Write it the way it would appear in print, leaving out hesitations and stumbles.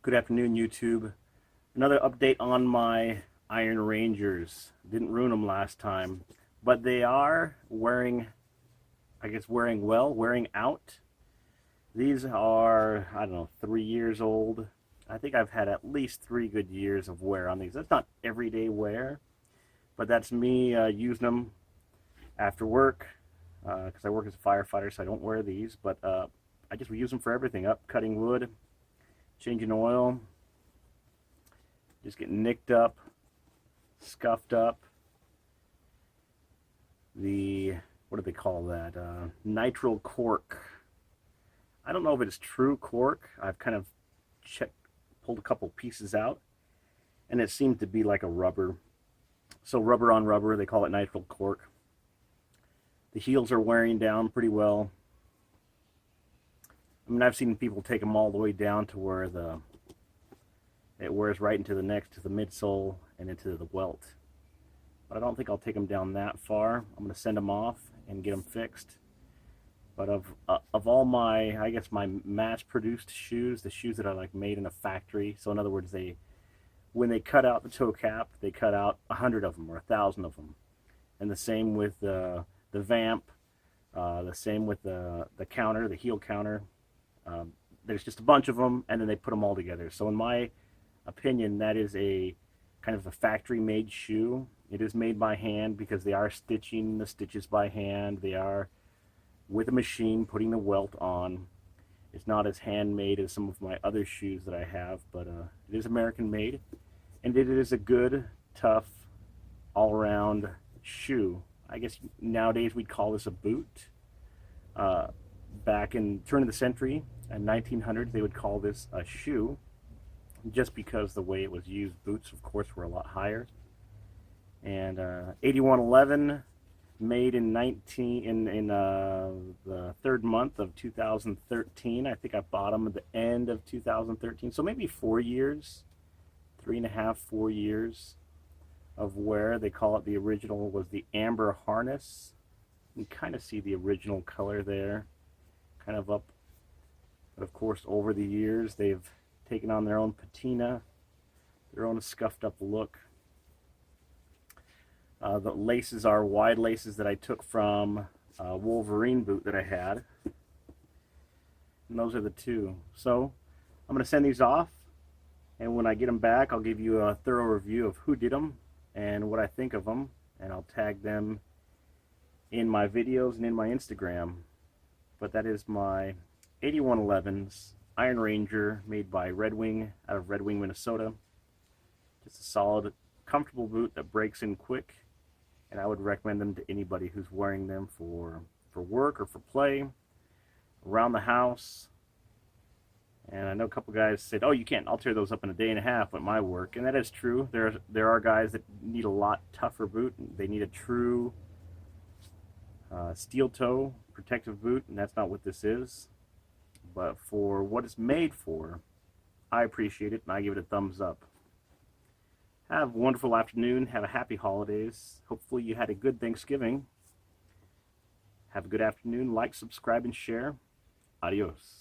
Good afternoon, YouTube. Another update on my Iron Rangers. Didn't ruin them last time, but they are wearing, I guess, wearing out. These are, I don't know, 3 years old. I think I've had at least 3 good years of wear on these. That's not everyday wear, but that's me using them after work because I work as a firefighter, so I don't wear these, but I just use them for everything, up cutting wood, changing oil, just getting nicked up, scuffed up. What do they call that? Nitrile cork. I don't know if it's true cork. I've kind of pulled a couple pieces out, and it seemed to be like a rubber. So rubber on rubber, they call it nitrile cork. The heels are wearing down pretty well. I mean, I've seen people take them all the way down to where it wears right into the neck, to the midsole, and into the welt. But I don't think I'll take them down that far. I'm going to send them off and get them fixed. But of all my, I guess, my mass-produced shoes, the shoes that are like made in a factory, so in other words, when they cut out the toe cap, they cut out 100 of them or 1,000 of them. And the same with the vamp, the same with the counter, the heel counter. There's just a bunch of them, and then they put them all together. So in my opinion, that is a kind of a factory-made shoe. It is made by hand because they are stitching the stitches by hand. They are with a machine putting the welt on. It's not as handmade as some of my other shoes that I have, but it is American-made, and it is a good, tough, all-around shoe. I guess nowadays we'd call this a boot. Back in turn of the century, in 1900s, they would call this a shoe, just because the way it was used. Boots, of course, were a lot higher. And 8111, made in the third month of 2013. I think I bought them at the end of 2013, so maybe 4 years, 3.5, 4 years of wear. They call it, the original was the amber harness. You can kind of see the original color there, kind of up. But of course, over the years, they've taken on their own patina, their own scuffed up look. The laces are wide laces that I took from a Wolverine boot that I had. And those are the two. So I'm going to send these off, and when I get them back, I'll give you a thorough review of who did them and what I think of them, and I'll tag them in my videos and in my Instagram. But that is my 8111's Iron Ranger, made by Red Wing out of Red Wing, Minnesota. Just a solid, comfortable boot that breaks in quick, and I would recommend them to anybody who's wearing them for work or for play, around the house. And I know a couple guys said, "Oh, you can't alter those up in a day and a half at my work," and that is true. There are guys that need a lot tougher boot. They need a true steel toe protective boot, and that's not what this is. But for what it's made for, I appreciate it, and I give it a thumbs up. Have a wonderful afternoon. Have a happy holidays. Hopefully you had a good Thanksgiving. Have a good afternoon. Like, subscribe, and share. Adios.